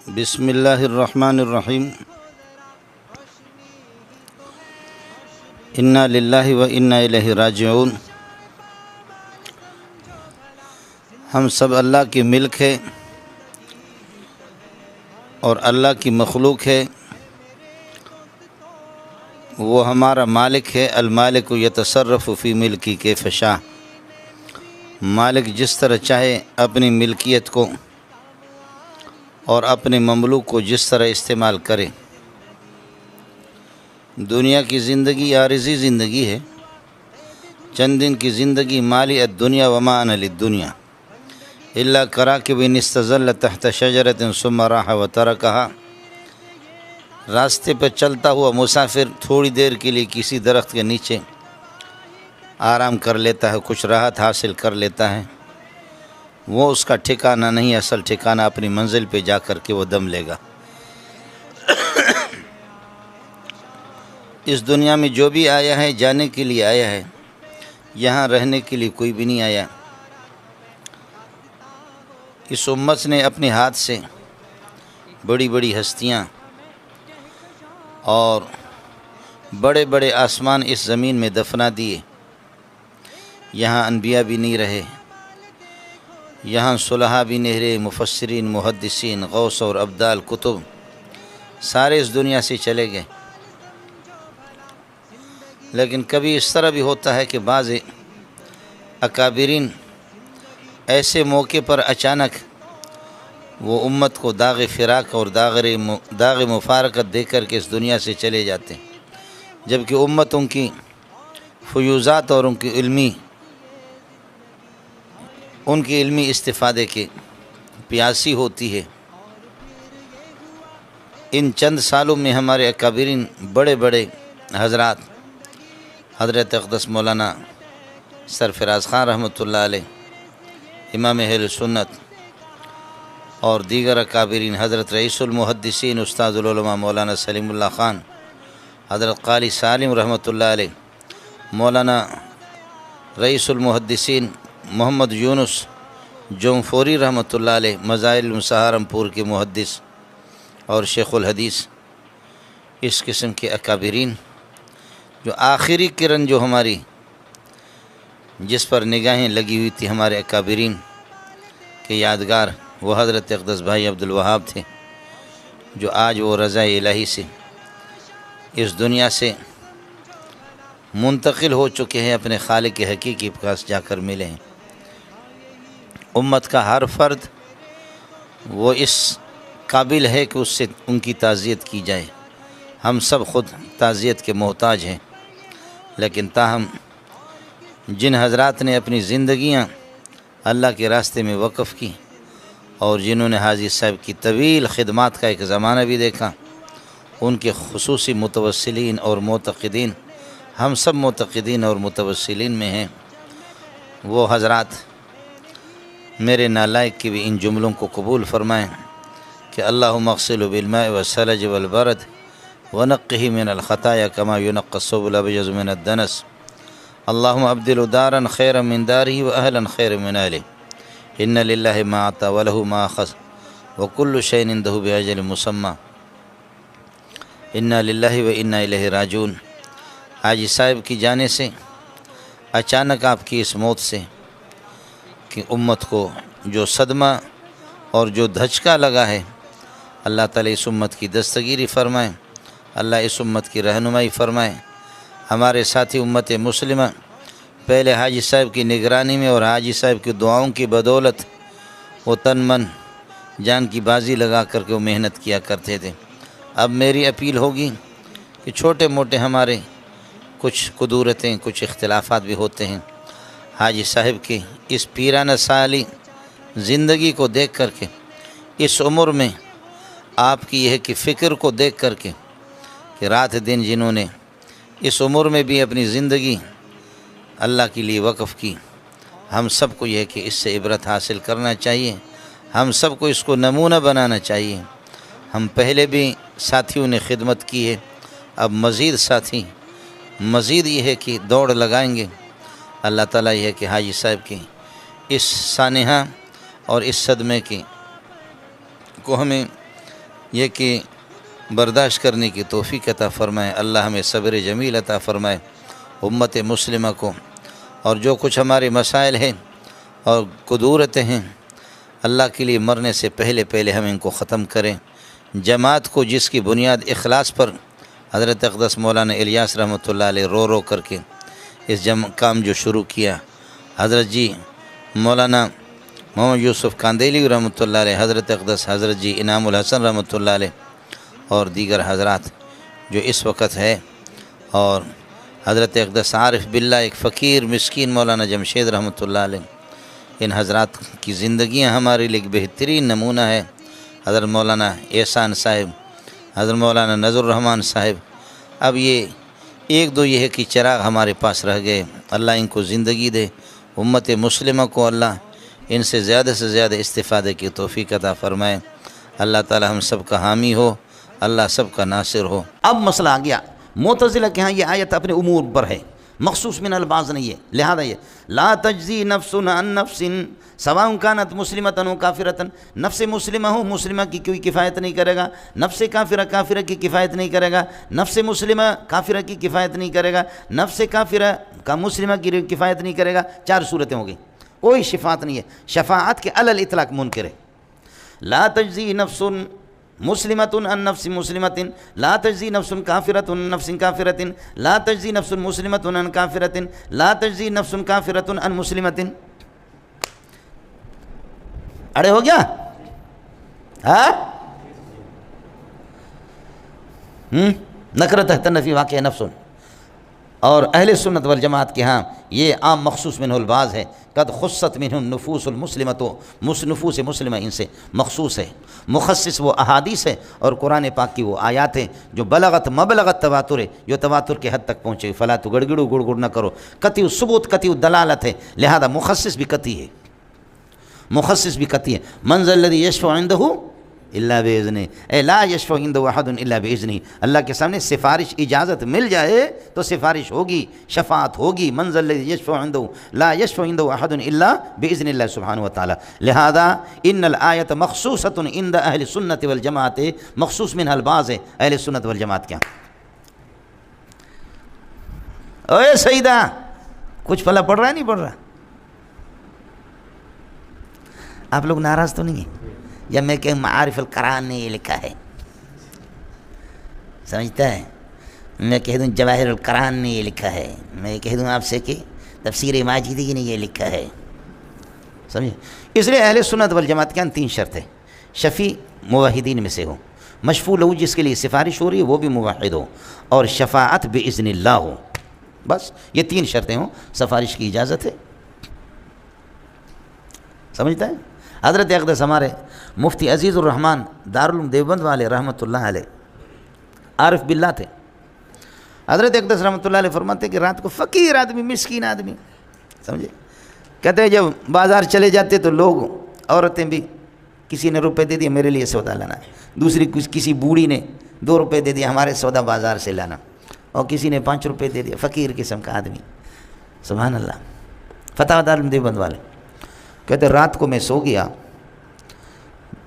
بسم اللہ الرحمن الرحیم۔ انا للہ و انا الیہ راجعون۔ ہم سب اللہ کی ملک ہے اور اللہ کی مخلوق ہے۔ وہ ہمارا مالک ہے۔ المالک یتصرف فی ملکی کیف شاء۔ مالک جس طرح چاہے اپنی ملکیت کو اور اپنے مملوک کو جس طرح استعمال کرے۔ دنیا کی زندگی عارضی زندگی ہے، چند دن کی زندگی۔ مالی الدنیا وما انا للدنیا الا کراکب استظل تحت شجرۃ ثم راح وترکها۔ راستے پر چلتا ہوا مسافر تھوڑی دیر کے لیے کسی درخت کے نیچے آرام کر لیتا ہے، کچھ راحت حاصل کر لیتا ہے، وہ اس کا ٹھکانہ نہیں، اصل ٹھکانہ اپنی منزل پہ جا کر کے وہ دم لے گا۔ اس دنیا میں جو بھی آیا ہے جانے کے لیے آیا ہے، یہاں رہنے کے لیے کوئی بھی نہیں آیا۔ اس امت نے اپنے ہاتھ سے بڑی بڑی ہستیاں اور بڑے بڑے آسمان اس زمین میں دفنا دیے۔ یہاں انبیاء بھی نہیں رہے، یہاں صلحاء بھی نہیں رہے، مفسرین، محدثین، غوث اور ابدال، کتب، سارے اس دنیا سے چلے گئے۔ لیکن کبھی اس طرح بھی ہوتا ہے کہ بعض اکابرین ایسے موقع پر اچانک وہ امت کو داغ فراق اور داغ مفارقت دے کر کے اس دنیا سے چلے جاتے ہیں، جبکہ امت ان کی فیوزات اور ان کی علمی استفادے کے پیاسی ہوتی ہے۔ ان چند سالوں میں ہمارے اکابرین بڑے بڑے حضرات، حضرت اقدس مولانا سرفراز خان رحمۃ اللہ علیہ، امام اہل سنت، اور دیگر اکابرین، حضرت رئیس المحدثین استاد العلماء مولانا سلیم اللہ خان، حضرت قاری سالم رحمۃ اللہ علیہ، مولانا رئیس المحدثین محمد یونس جونفوری رحمۃ اللہ علیہ، مظاہر سہارنپور کے محدث اور شیخ الحدیث، اس قسم کے اکابرین، جو آخری کرن جو ہماری جس پر نگاہیں لگی ہوئی تھی ہمارے اکابرین کے یادگار، وہ حضرت اقدس بھائی عبدالوہاب تھے، جو آج وہ رضا الہی سے اس دنیا سے منتقل ہو چکے ہیں، اپنے خالق حقیقی کے پاس جا کر ملے ہیں۔ امت کا ہر فرد وہ اس قابل ہے کہ اس سے ان کی تعزیت کی جائے۔ ہم سب خود تعزیت کے محتاج ہیں، لیکن تاہم جن حضرات نے اپنی زندگیاں اللہ کے راستے میں وقف کی اور جنہوں نے حاجی صاحب کی طویل خدمات کا ایک زمانہ بھی دیکھا، ان کے خصوصی متوسلین اور معتقدین، ہم سب معتقدین اور متوسلین میں ہیں، وہ حضرات میرے نالائق کی بھی ان جملوں کو قبول فرمائیں کہ اللہم اغسلہ بالماء والثلج والبرد ونقہ من الخطایا کما ینقی الثوب الابیض من الدنس، اللہم ابدل دارا خیرا من دارہ واہلا خیرا من اہلہ، ان للہ ما اعطی ولہ ما اخذ وکل شیء عندہ باجل مسمی، انا للہ و انا الیہ راجعون۔ حاجی صاحب کی جانے سے، اچانک آپ کی اس موت سے کہ امت کو جو صدمہ اور جو دھچکا لگا ہے، اللہ تعالیٰ اس امت کی دستگیری فرمائے، اللہ اس امت کی رہنمائی فرمائے۔ ہمارے ساتھی امت مسلمہ پہلے حاجی صاحب کی نگرانی میں اور حاجی صاحب کی دعاؤں کی بدولت وہ تن من جان کی بازی لگا کر کے وہ محنت کیا کرتے تھے۔ اب میری اپیل ہوگی کہ چھوٹے موٹے ہمارے کچھ قدورتیں، کچھ اختلافات بھی ہوتے ہیں، حاجی صاحب کی اس پیرانہ سالی زندگی کو دیکھ کر کے، اس عمر میں آپ کی یہ کہ فکر کو دیکھ کر کے کہ رات دن جنہوں نے اس عمر میں بھی اپنی زندگی اللہ کے لیے وقف کی، ہم سب کو یہ کہ اس سے عبرت حاصل کرنا چاہیے، ہم سب کو اس کو نمونہ بنانا چاہیے۔ ہم پہلے بھی ساتھیوں نے خدمت کی ہے، اب مزید ساتھی مزید یہ ہے کہ دوڑ لگائیں گے۔ اللہ تعالیٰ یہ ہے کہ حاجی صاحب کی اس سانحہ اور اس صدمے کی کو ہمیں یہ کہ برداشت کرنے کی توفیق عطا فرمائے، اللہ ہمیں صبر جمیل عطا فرمائے امت مسلمہ کو، اور جو کچھ ہمارے مسائل ہیں اور قدورتیں ہیں اللہ کے لیے مرنے سے پہلے ہم ان کو ختم کریں۔ جماعت کو جس کی بنیاد اخلاص پر حضرت اقدس مولانا الیاس رحمۃ اللہ علیہ رو کر کے اس کام جو شروع کیا، حضرت جی مولانا محمد یوسف کاندیلی رحمۃ اللہ علیہ، حضرت اقدس حضرت جی انعام الحسن رحمۃ اللہ علیہ اور دیگر حضرات جو اس وقت ہے، اور حضرت اقدس عارف باللہ ایک فقیر مسکین مولانا جمشید رحمۃ اللہ علیہ، ان حضرات کی زندگیاں ہمارے لیے ایک بہترین نمونہ ہے۔ حضرت مولانا احسان صاحب، حضرت مولانا نذر الرحمن صاحب، اب یہ ایک دو یہ ہے کہ چراغ ہمارے پاس رہ گئے، اللہ ان کو زندگی دے، امت مسلمہ کو اللہ ان سے زیادہ استفادے کی توفیق عطا فرمائے، اللہ تعالی ہم سب کا حامی ہو، اللہ سب کا ناصر ہو۔ اب مسئلہ آ گیا، معتزلہ کے ہاں یہ آیت اپنے امور پر ہے، مخصوص من البعض نہیں ہے، لہذا یہ لا تجزی نفس عن نفس سواء کانت مسلمۃ و کافرۃ، نفس مسلمہ ہو مسلمہ کی کوئی کفایت نہیں کرے گا، نفس کافرہ کی کفایت نہیں کرے گا، نفس مسلمہ کافرہ کی کفایت نہیں کرے گا، نفس کافرہ کا مسلمہ کی کفایت نہیں کرے گا۔ چار صورتیں ہوں گی، کوئی شفاعت نہیں ہے، شفاعت کے علی الاطلاق منکر ہے۔ لا تجزی نفس مسلمۃ عن نفس مسلمۃ، لا تجزی نفس کافرۃ عن نفس کافرۃ، لا تجزی نفس مسلمۃ عن کافرۃ، لا تجزی نفس کافرۃ عن مسلمۃ۔ اڑے ہو گیا؟ ہاں نکرہ تحت نفی واقع نفس، اور اہل سنت والجماعت کے ہاں یہ عام مخصوص منہ البعض ہے، قد خصت منہ النفوس المسلمۃ، نفوس مسلمہ ان سے مخصوص ہے، مخصص وہ احادیث ہے اور قرآن پاک کی وہ آیات ہیں جو بلغت مبلغت تواتر ہے، جو تواتر کے حد تک پہنچے، فلا تو گڑگڑو گڑگڑ نہ کرو، قطعی ثبوت قطعی دلالت ہے، لہذا مخصص بھی قطعی ہے، مخصص بھی قطعی ہے۔ من ذا الذی یشفع عندہ الا باذنہ، اے لا یشفع عندہ احد الا باذنہ، اللہ کے سامنے سفارش اجازت مل جائے تو سفارش ہوگی، شفاعت ہوگی۔ من ذا الذی یشفع عندہ لا یشفع عندہ احد الا باذن اللہ سبحانہ وتعالی، لہذا ان الآیت مخصوصۃ عند اہل سنت والجماعت، مخصوص منها البعض ہے اہل سنت والجماعت کے۔ اوے سیدہ کچھ پلا پڑھ رہا ہے نہیں پڑھ رہا؟ آپ لوگ ناراض تو نہیں ہیں؟ یا میں کہ معارف القرآن نے یہ لکھا ہے، سمجھتا ہے؟ میں کہہ دوں جواہر القرآن نے یہ لکھا ہے، میں کہہ دوں آپ سے کہ تفسیر ماجدی نے یہ لکھا ہے، سمجھے؟ اس لیے اہل سنت والجماعت کے ان تین شرط ہے، شفیع موحدین میں سے ہو، مشفوع لہو جس کے لیے سفارش ہو رہی ہے وہ بھی موحد ہو، اور شفاعت باذن اللہ ہو، بس یہ تین شرطیں ہوں، سفارش کی اجازت ہے، سمجھتا ہے؟ حضرت اقدس ہمارے مفتی عزیز الرحمن دارالعلوم دیوبند والے رحمۃ اللہ علیہ عارف باللہ تھے، حضرت اقدس رحمۃ اللہ علیہ فرماتے کہ رات کو فقیر آدمی مسکین آدمی، سمجھے، کہتے ہیں جب بازار چلے جاتے تو لوگ عورتیں بھی، کسی نے روپے دے دیا میرے لیے سودا لانا ہے، دوسری کسی بوڑھی نے 2 روپے دے دیا ہمارے سودا بازار سے لانا، اور کسی نے 5 روپے دے دیا، فقیر قسم کا آدمی، سبحان اللہ۔ فتح دارالعلوم دیوبند والے کہتے رات کو میں سو گیا،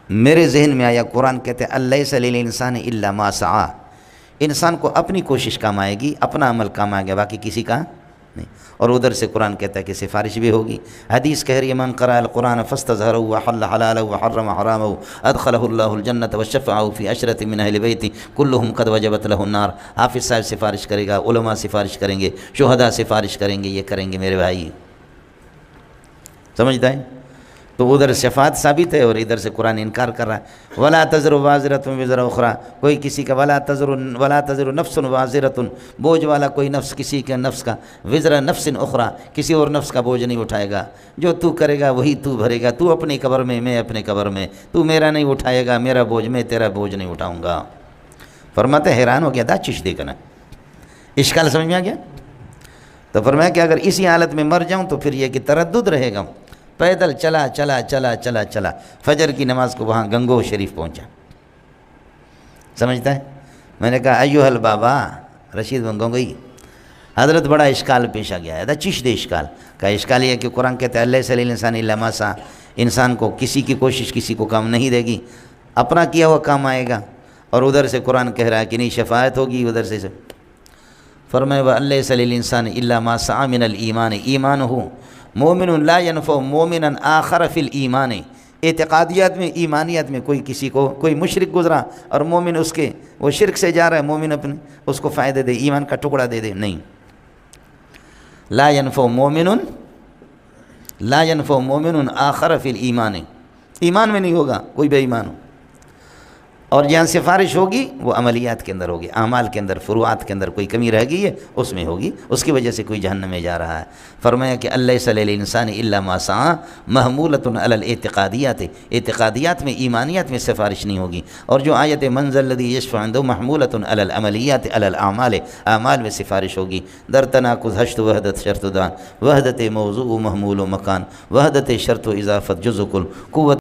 میرے ذہن میں آیا قرآن کہتے ہیں الیس للانسان الا ما سعی، انسان کو اپنی کوشش کام آئے گی، اپنا عمل کام آئے گا، باقی کسی کا نہیں، اور ادھر سے قرآن کہتا ہے کہ سفارش بھی ہوگی، حدیث کہہ رہی ہے من قرأ القرآن فاستظہرہ وحل حلالہ وحرم حرامہ ادخلہ اللہ الجنۃ وشفعہ فی عشرۃ من اہل بیت کلہم قد وجبت لہ النار، حافظ صاحب سفارش کرے گا، علماء سفارش کریں گے، شہداء سفارش کریں گے، یہ کریں گے میرے بھائی، سمجھتا ہے؟ تو ادھر شفاعت ثابت ہے اور ادھر سے قرآن انکار کر رہا ہے، ولا تزر وازرۃ وزر اخری، کوئی کسی کا ولا تزر نفس وازرۃ، بوجھ والا کوئی نفس کسی کے نفس کا، وزر نفس اخری، کسی اور نفس کا بوجھ نہیں اٹھائے گا، جو تو کرے گا وہی تو بھرے گا، تو اپنی قبر میں میں اپنے قبر میں، تو میرا نہیں اٹھائے گا میرا بوجھ، میں تیرا بوجھ نہیں اٹھاؤں گا۔ فرماتے حیران ہو گیا دا چش دے کنا، اشکال سمجھ میں آ گیا؟ تو فرمایا کہ اگر اسی حالت میں مر جاؤں تو پھر یہ کہ تردد رہے گا، پیدل چلا فجر کی نماز کو وہاں گنگو شریف پہنچا، سمجھتا ہے؟ میں نے کہا ایوہ البابا رشید بن گنگوئی، حضرت بڑا اشکال پیش آ گیا ہے، دا چش دے اشکال کا، اشکال یہ کہ قرآن کہتا ہے لیس للانسان الا ما سعی، انسان کو کسی کی کوشش کسی کو کام نہیں دے گی، اپنا کیا ہوا کام آئے گا، اور ادھر سے قرآن کہہ رہا ہے کہ نہیں شفاعت ہوگی، ادھر سے فرمائے وَأَلَّيْسَ لِلْإِنسَانِ إِلَّا مَا سَعَى مِنَ الْإِيمَانِ ایمانہ مؤمن لا ينفع مؤمنا آخر فی الایمان۔ اعتقادیات میں ایمانیات میں کسی کو کوئی مشرک گزرا اور مومن اس کے وہ شرک سے جا رہا ہے، مومن اپنے اس کو فائدہ دے، ایمان کا ٹکڑا دے دے، نہیں۔ لا ينفع مومن آخر فی الایمان، ایمان میں نہیں ہوگا کوئی بے ایمان ہو۔ اور جہاں سفارش ہوگی وہ عملیات کے اندر ہوگی، اعمال کے اندر، فروعات کے اندر کوئی کمی رہ گئی ہے اس میں ہوگی، اس کی وجہ سے کوئی جہنم میں جا رہا ہے۔ فرمایا کہ الیس للانسان الا ما سعى محمولۃ علی الاعتقادیات، اعتقادیات میں ایمانیات میں سفارش نہیں ہوگی۔ اور جو آیت من ذا الذی یشفع عنده محمولۃ علی العملیات علی الاعمال، اعمال میں سفارش ہوگی۔ در تناقض حشد وحدت شرط دان، وحدت موضوع محمول و مکان، وحدت شرط و اضافت جزء کل، قوت